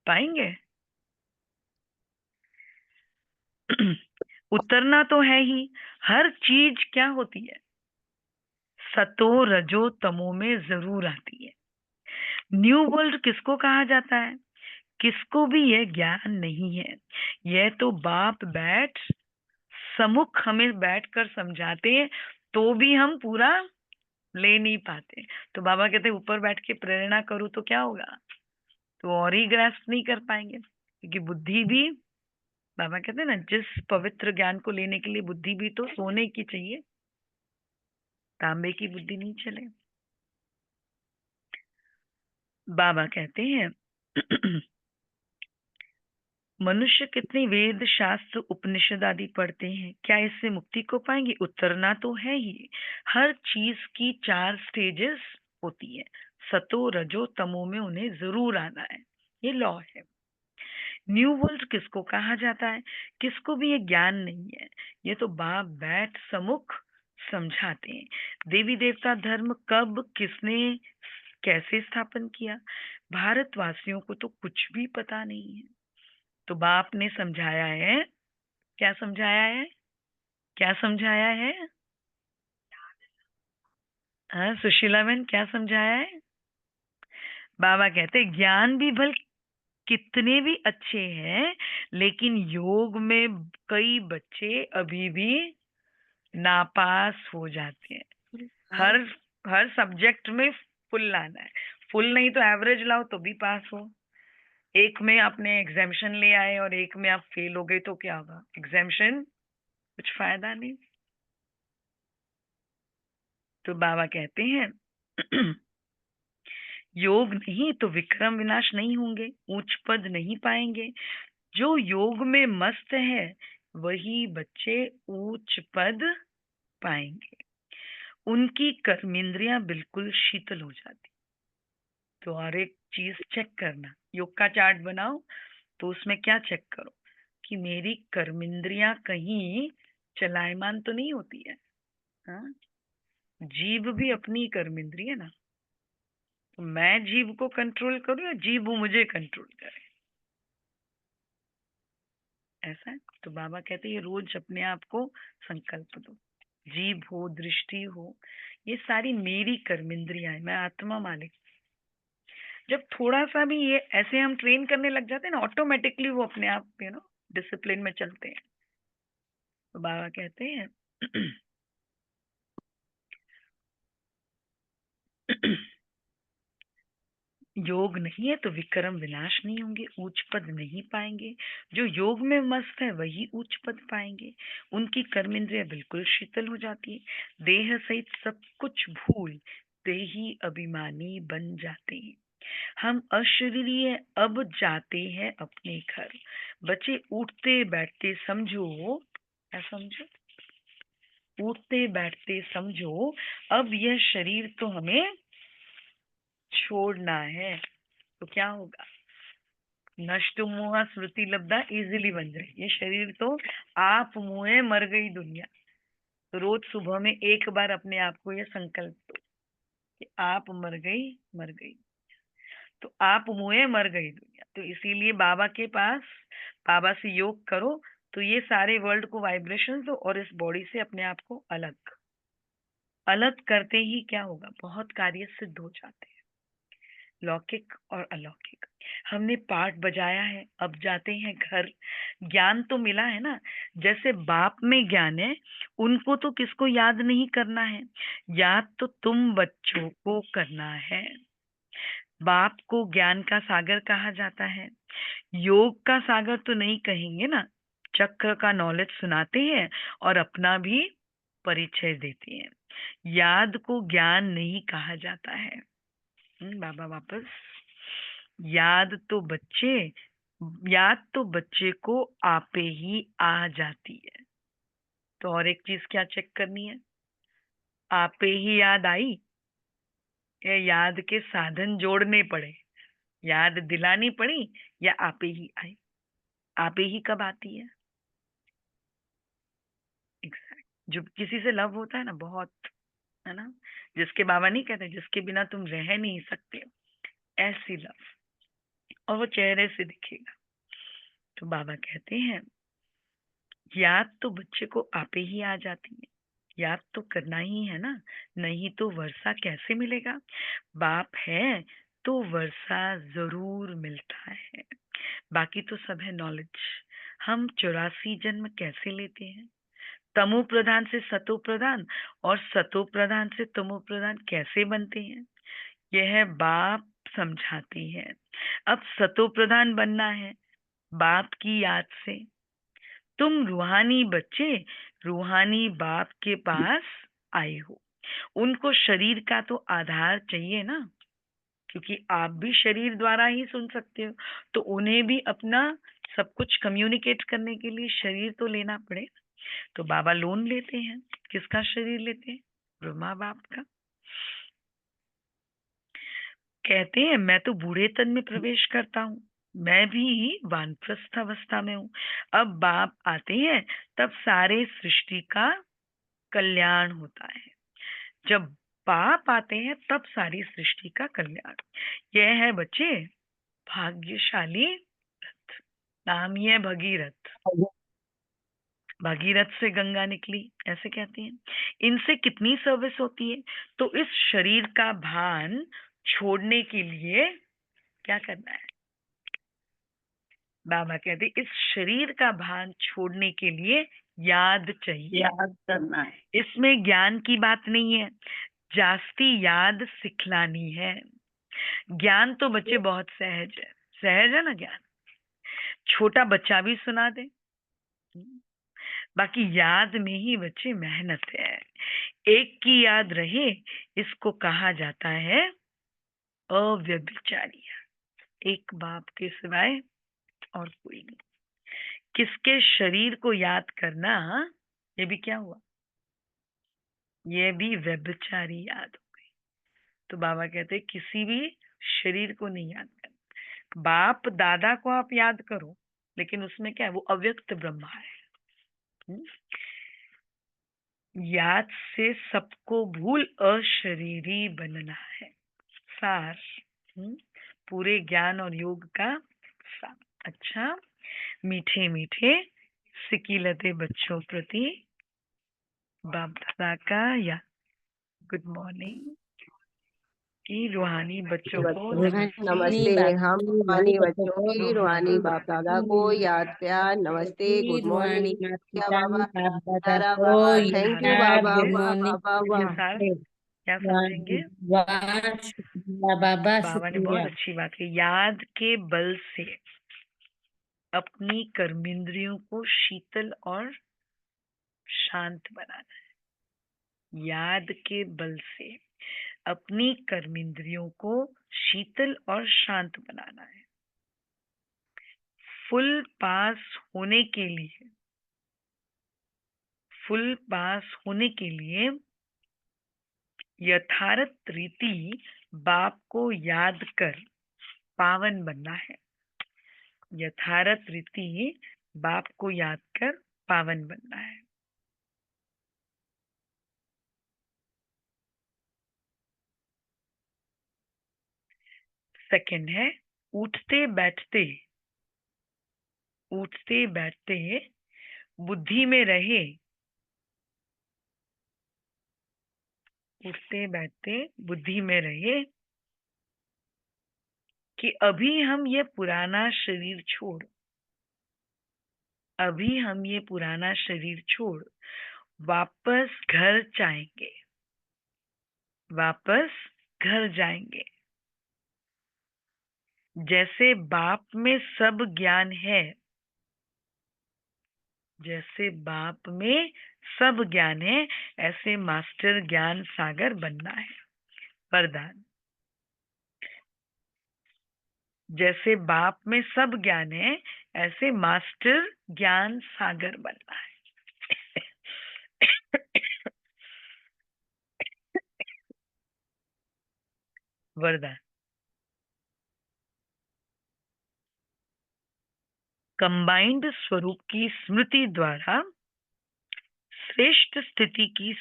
पाएंगे? उतरना तो है ही। हर चीज क्या होती है? सतो रजो तमो में जरूर आती है। न्यू वर्ल्ड किसको कहा जाता है? किसको भी यह ज्ञान नहीं है। यह तो बाप बैठ सम्मुख हमें बैठकर समझाते हैं, तो भी हम पूरा ले नहीं पाते। तो बाबा कहते हैं ऊपर बैठ के प्रेरणा करूं तो क्या होगा? तो और ही ग्रास्प नहीं कर पाएंगे, क्योंकि बुद्धि भी, बाबा कहते हैं ना, जिस पवित्र ज्ञान को लेने के लिए बुद्धि भी तो सोने की चाहिए, तांबे की बुद्धि नहीं चले। बाबा कहते हैं मनुष्य कितने वेद शास्त्र उपनिषद आदि पढ़ते हैं, क्या इससे मुक्ति को पाएंगे? उतरना तो है ही। हर चीज की 4 स्टेजेस होती है। सतो रजो तमो में उन्हें जरूर आना है, ये लॉ है। न्यू वर्ल्ड किसको कहा जाता है? किसको भी ये ज्ञान नहीं है। ये तो बाप बैठ सम्मुख समझाते हैं। देवी देवता धर्म कब किसने कैसे स्थापन किया, भारतवासियों को तो कुछ भी पता नहीं है। तो बाप ने समझाया है। क्या समझाया है? क्या समझाया है? हाँ सुशीला बहन, क्या समझाया है? बाबा कहते हैं ज्ञान भी भल कितने भी अच्छे हैं, लेकिन योग में कई बच्चे अभी भी नापास हो जाते हैं। हर हर सब्जेक्ट में फुल लाना है। फुल नहीं तो एवरेज लाओ तो भी पास हो। एक में आपने एग्जामिशन ले आए और एक में आप फेल हो गए तो क्या होगा? एग्जामिशन कुछ फायदा नहीं। तो बाबा कहते हैं योग नहीं तो विक्रम विनाश नहीं होंगे, ऊंच पद नहीं पाएंगे। जो योग में मस्त है वही बच्चे ऊंच पद पाएंगे। उनकी कर्मेंद्रियां बिल्कुल शीतल हो जाती। तो हर एक चीज चेक करना, योग का चार्ट बनाओ तो उसमें क्या चेक करो कि मेरी कर्मेंद्रियां कहीं चलायमान तो नहीं होती है। हाँ, जीभ भी अपनी कर्मेंद्रिय है ना। तो मैं जीभ को कंट्रोल करूं या जीभ मुझे कंट्रोल करे? ऐसा है। तो बाबा कहते हैं ये रोज अपने आप को संकल्प दो। जीभ हो, दृष्टि हो, ये सारी मेरी कर्मेंद्रियां है, मैं आत्मा मालिक। जब थोड़ा सा भी ये ऐसे हम ट्रेन करने लग जाते हैं ना, ऑटोमेटिकली वो अपने आप डिसिप्लिन में चलते हैं। तो बाबा कहते हैं योग नहीं है तो विक्रम विनाश नहीं होंगे, ऊंच पद नहीं पाएंगे। जो योग में मस्त है वही ऊंच पद पाएंगे। उनकी कर्मेंद्रिय बिल्कुल शीतल हो जाती है। देह सहित सब कुछ भूल देही अभिमानी बन जाते हैं। हम अशरीरीय अब जाते हैं अपने घर। बच्चे उठते बैठते समझो, क्या समझो? उठते बैठते समझो, अब यह शरीर तो हमें छोड़ना है। तो क्या होगा? नष्ट मुहा स्मृति लब्धा इजिली बन जाए। ये शरीर तो आप मुहे मर गई दुनिया। तो रोज सुबह में एक बार अपने आप को ये संकल्प दो कि आप मर गई, मर गई। तो आप मुहे मर गई दुनिया। तो इसीलिए बाबा के पास, बाबा से योग करो तो ये सारे वर्ल्ड को वाइब्रेशन दो और इस बॉडी से अपने आप को अलग अलग करते ही क्या होगा? बहुत कार्य सिद्ध हो जाते हैं, लौकिक और अलौकिक। हमने पाठ बजाया है, अब जाते हैं घर। ज्ञान तो मिला है ना। जैसे बाप में ज्ञान है, उनको तो किसको याद नहीं करना है, याद तो तुम बच्चों को करना है। बाप को ज्ञान का सागर कहा जाता है। योग का सागर तो नहीं कहेंगे ना। चक्र का नॉलेज सुनाते हैं और अपना भी परिचय देते हैं। याद को ज्ञान नहीं कहा जाता है। बाबा वापस, याद तो बच्चे याद तो बच्चे को आपे ही आ जाती है। तो और एक चीज क्या चेक करनी है, आपे ही याद आई या याद के साधन जोड़ने पड़े, याद दिलानी पड़ी या आपे ही आई। आपे ही कब आती है? एग्जैक्ट। जो किसी से लव होता है ना बहुत, है ना, जिसके बाबा नहीं कहते जिसके बिना तुम रह नहीं सकते, ऐसी लव, और वो चेहरे से दिखेगा। तो बाबा कहते हैं याद तो बच्चे को आपे ही आ जाती है, याद तो करना ही है ना, नहीं तो वर्षा कैसे मिलेगा। बाप है तो वर्षा जरूर मिलता है, बाकी तो सब है नॉलेज। हम 84 जन्म कैसे लेते हैं, तमो प्रधान से सतो प्रधान और सतो प्रधान से तमो प्रधान कैसे बनते हैं, यह बाप समझाती है। अब सतो प्रधान बनना है बाप की याद से। तुम रूहानी बच्चे रूहानी बाप के पास आए हो, उनको शरीर का तो आधार चाहिए ना, क्योंकि आप भी शरीर द्वारा ही सुन सकते हो, तो उन्हें भी अपना सब कुछ कम्युनिकेट करने के लिए शरीर तो लेना पड़े। तो बाबा लोन लेते हैं, किसका शरीर लेते हैं? ब्रह्मा बाप का। कहते हैं मैं तो बूढ़े तन में प्रवेश करता हूँ, मैं भी वानप्रस्थ अवस्था में हूँ। अब बाप आते हैं तब सारे सृष्टि का कल्याण होता है। जब बाप आते हैं तब सारी सृष्टि का कल्याण। यह है बच्चे भाग्यशाली रथ, नाम ही है भगीरथ। भगीरथ से गंगा निकली, ऐसे कहते हैं। इनसे कितनी सर्विस होती है। तो इस शरीर का भान छोड़ने के लिए क्या करना है? बाबा कहते इस शरीर का भान छोड़ने के लिए याद चाहिए, याद करना है। इसमें ज्ञान की बात नहीं है, जास्ती याद सिखलानी है। ज्ञान तो बच्चे बहुत सहज है, सहज है ना ज्ञान, छोटा बच्चा भी सुना दे। बाकी याद में ही बच्चे मेहनत है। एक की याद रहे, इसको कहा जाता है अव्यभिचारी, एक बाप के सिवाय और कोई नहीं। किसके शरीर को याद करना, ये भी क्या हुआ, ये भी व्यभिचारी याद हो गई। तो बाबा कहते किसी भी शरीर को नहीं याद करना। बाप दादा को आप याद करो, लेकिन उसमें क्या है, वो अव्यक्त ब्रह्मा है। हम्म? याद से सबको भूल अशरीरी बनना है, सार। हम्म? पूरे ज्ञान और योग का सार। अच्छा, मीठे मीठे सिकीलते बच्चों प्रति बाप दादा का या गुड मॉर्निंग की रूहानी बच्चों को नमस्ते। नमस्ते। हम रूहानी रूहानी बच्चों बच्चों को की रूहानी बाप दादा को याद किया। नमस्ते, गुड रूहानी मॉर्निंग माता क्या पिता बाबा। बाप दादा तारा को बाबा, हर थैंक हर यू याद बाबा, गुड महादेव। वाह मॉर्निंग वाह वाह वाह। क्या समझेंगे? वाह शुक्रिया बाबा, बाबा ने बहुत शुक्रिया। अच्छी बात की, याद के बल से अपनी कर्मेंद्रियों को शीतल और शांत बनाना है। याद के बल से अपनी कर्मेंद्रियों को शीतल और शांत बनाना है। फुल पास होने के लिए, फुल पास होने के लिए यथार्थ रीति बाप को याद कर पावन बनना है। यथार्थ रीति बाप को याद कर पावन बनना है। सेकंड है उठते बैठते, उठते बैठते बुद्धि में रहे, उठते बैठते बुद्धि में रहे कि अभी हम ये पुराना शरीर छोड़, अभी हम ये पुराना शरीर छोड़ वापस घर जाएंगे, वापस घर जाएंगे। जैसे बाप में सब ज्ञान है, जैसे बाप में सब ज्ञान है, ऐसे मास्टर ज्ञान सागर बनना है। वरदान। जैसे बाप में सब ज्ञान है, ऐसे मास्टर ज्ञान सागर बनना है। वरदान। कंबाइंड स्वरूप की स्मृति द्वारा श्रेष्ठ स्थिति की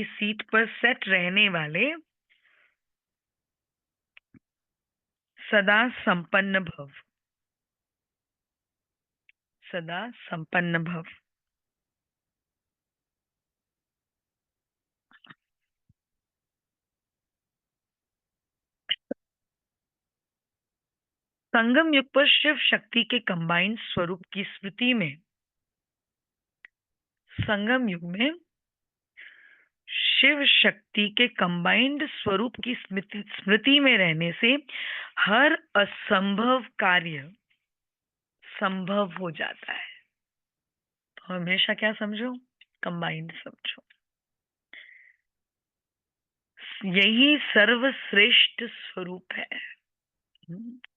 सीट पर सेट रहने वाले सदा संपन्न भव, सदा संपन्न भव। संगम युग पर शिव शक्ति के कंबाइंड स्वरूप की स्मृति में, संगम युग में शिव शक्ति के कंबाइंड स्वरूप की स्मृति में रहने से हर असंभव कार्य संभव हो जाता है। तो हमेशा क्या समझो? कंबाइंड समझो। यही सर्वश्रेष्ठ स्वरूप है।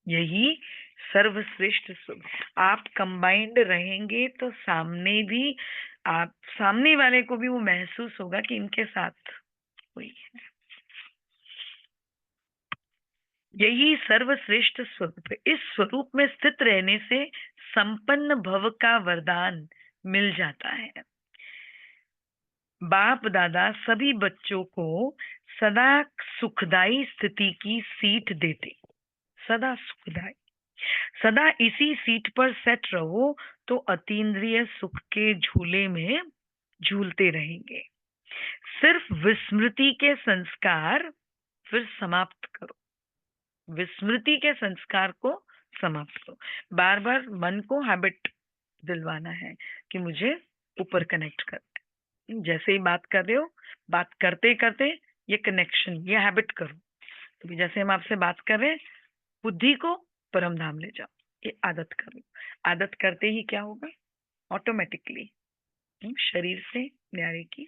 यही सर्वश्रेष्ठ स्वरूप। आप कंबाइंड रहेंगे तो सामने भी, आप सामने वाले को भी वो महसूस होगा कि इनके साथ कोई है। यही सर्वश्रेष्ठ स्वरूप है। इस स्वरूप में स्थित रहने से संपन्न भव का वरदान मिल जाता है। बाप दादा सभी बच्चों को सदा सुखदाई स्थिति की सीट देते, सदा सुखदाई। सदा इसी सीट पर सेट रहो तो अतीन्द्रिय सुख के झूले में झूलते रहेंगे। सिर्फ विस्मृति के संस्कार फिर समाप्त करो, विस्मृति के संस्कार को समाप्त करो। बार बार मन को हैबिट दिलवाना है कि मुझे ऊपर कनेक्ट करना है। जैसे ही बात कर रहे हो, बात करते करते ये कनेक्शन, ये हैबिट करो। तो जैसे हम आपसे बात कर रहे हैं, बुद्धि को परम धाम ले जाओ, ये आदत करो। आदत करते ही क्या होगा? ऑटोमेटिकली शरीर से न्यारे की।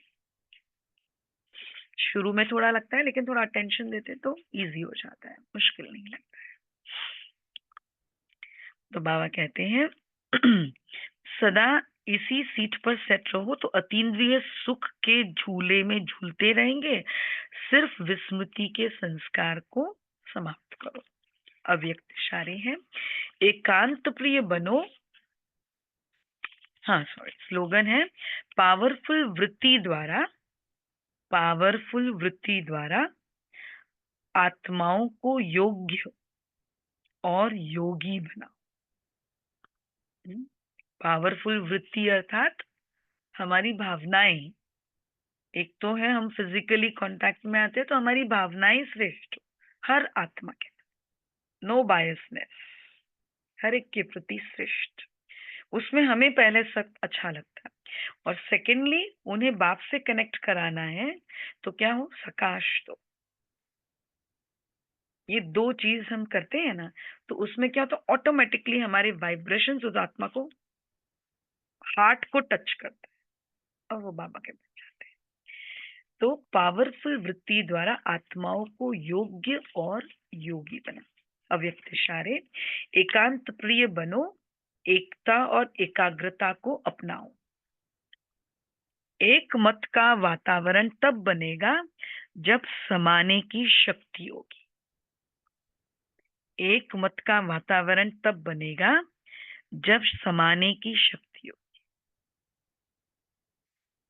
शुरू में थोड़ा लगता है, लेकिन थोड़ा अटेंशन देते तो इजी हो जाता है, मुश्किल नहीं लगता है। तो बाबा कहते हैं सदा इसी सीट पर सेट रहो तो अतीन्द्रिय सुख के झूले में झूलते रहेंगे। सिर्फ विस्मृति के संस्कार को समाप्त करो। अव्यक्त इशारे हैं। एकांत प्रिय बनो। हाँ सॉरी, स्लोगन है पावरफुल वृत्ति द्वारा आत्माओं को योग्य और योगी बनाओ। पावरफुल वृत्ति अर्थात हमारी भावनाएं। एक तो है हम फिजिकली कांटेक्ट में आते हैं तो हमारी भावनाएं श्रेष्ठ हो, हर आत्मा के, नो बायसनेस, हर एक के प्रति श्रेष्ठ। उसमें हमें पहले सब अच्छा लगता है, और सेकेंडली उन्हें बाप से कनेक्ट कराना है तो क्या हो? सकाश दो। ये दो चीज हम करते हैं ना, तो उसमें क्या होता है? ऑटोमेटिकली हमारे वाइब्रेशंस उस आत्मा को, हार्ट को टच करते हैं और वो बाबा के बन जाते हैं। तो पावरफुल वृत्ति द्वारा आत्माओं को योग्य और योगी बना। अव्यक्त इशारे। एकांत प्रिय बनो, एकता और एकाग्रता को अपनाओ। एक मत का वातावरण तब बनेगा जब समाने की शक्ति होगी। एक मत का वातावरण तब बनेगा जब समाने की शक्ति होगी।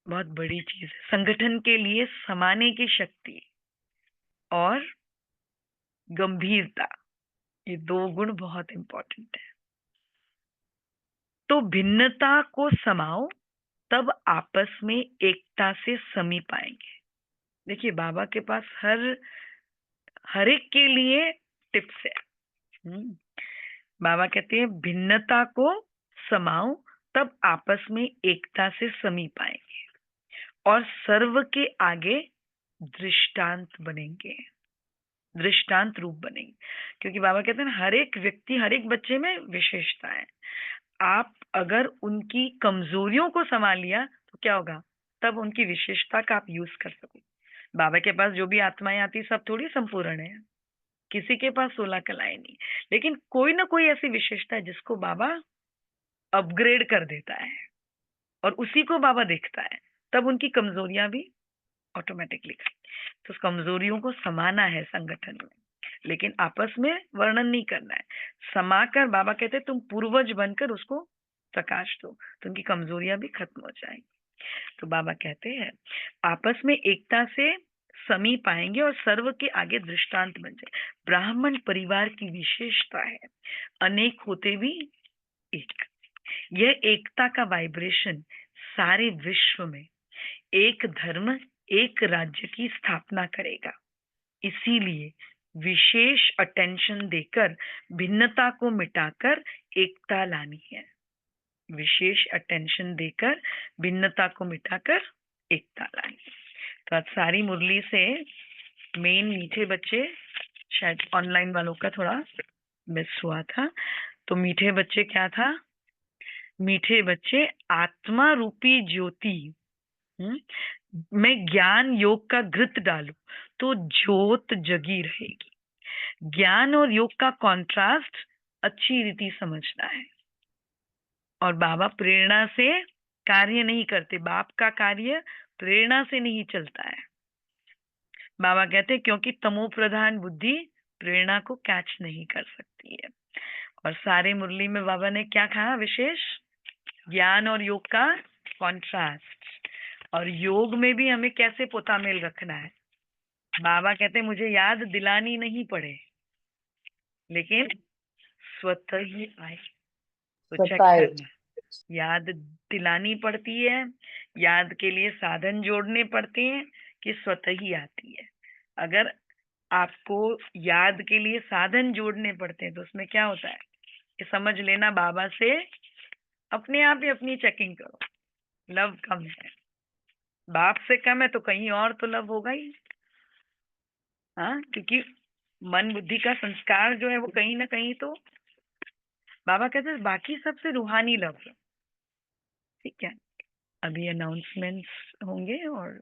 बहुत बड़ी चीज है संगठन के लिए, समाने की शक्ति और गंभीरता, ये दो गुण बहुत इंपॉर्टेंट है। तो भिन्नता को समाओ, तब आपस में एकता से समीप आएंगे। देखिए बाबा के पास हर एक के लिए टिप्स है। बाबा कहते हैं भिन्नता को समाओ तब आपस में एकता से समीप आएंगे और सर्व के आगे दृष्टांत बनेंगे, दृष्टांत रूप बनेंगे। क्योंकि बाबा कहते हैं हर एक व्यक्ति, हर एक बच्चे में विशेषता है। आप अगर उनकी कमजोरियों को संभाल लिया तो क्या होगा? तब उनकी विशेषता का आप यूज कर सको। बाबा के पास जो भी आत्माएं आती सब थोड़ी संपूर्ण है, किसी के पास 16 कलाएं नहीं, लेकिन कोई ना कोई ऐसी विशेषता है जिसको बाबा अपग्रेड कर देता है और उसी को बाबा देखता है, तब उनकी कमजोरियां भी ऑटोमेटिकली। तो उस कमजोरियों को समाना है संगठन में, लेकिन आपस में वर्णन नहीं करना है। समाकर बाबा कहते हैं तुम पूर्वज बनकर उसको प्रकाश दो, तो उनकी कमजोरियां भी खत्म हो जाएंगी। तो बाबा कहते हैं आपस में एकता से समीप आएंगे और सर्व के आगे दृष्टांत बन जाए। ब्राह्मण परिवार की विशेषता है अनेक होते भी एक। यह एकता का वाइब्रेशन सारे विश्व में एक धर्म एक राज्य की स्थापना करेगा। इसीलिए विशेष अटेंशन देकर भिन्नता को मिटाकर एकता लानी है। विशेष अटेंशन देकर भिन्नता को मिटाकर एकता लानी है। तो आज सारी मुरली से मेन मीठे बच्चे, शायद ऑनलाइन वालों का थोड़ा मिस हुआ था, तो मीठे बच्चे क्या था? मीठे बच्चे आत्मा रूपी ज्योति में ज्ञान योग का घृत डालो तो ज्योत जगी रहेगी। ज्ञान और योग का कॉन्ट्रास्ट अच्छी रीति समझना है। और बाबा प्रेरणा से कार्य नहीं करते, बाप का कार्य प्रेरणा से नहीं चलता है। बाबा कहते क्योंकि तमो प्रधान बुद्धि प्रेरणा को कैच नहीं कर सकती है। और सारे मुरली में बाबा ने क्या कहा? विशेष ज्ञान और योग का कॉन्ट्रास्ट। और योग में भी हमें कैसे पोतामेल रखना है। बाबा कहते मुझे याद दिलानी नहीं पड़े, लेकिन स्वतः ही आए। तो चेक करना, याद दिलानी पड़ती है, याद के लिए साधन जोड़ने पड़ते हैं कि स्वतः ही आती है। अगर आपको याद के लिए साधन जोड़ने पड़ते हैं तो उसमें क्या होता है कि समझ लेना बाबा से अपने आप ही अपनी चेकिंग करो, लव कम है। बाप से कम है तो कहीं और तो लव होगा ही। हाँ, क्योंकि मन बुद्धि का संस्कार जो है वो कहीं ना कहीं तो बाबा कहते हैं बाकी सबसे रूहानी लव है। ठीक है, अभी अनाउंसमेंट्स होंगे और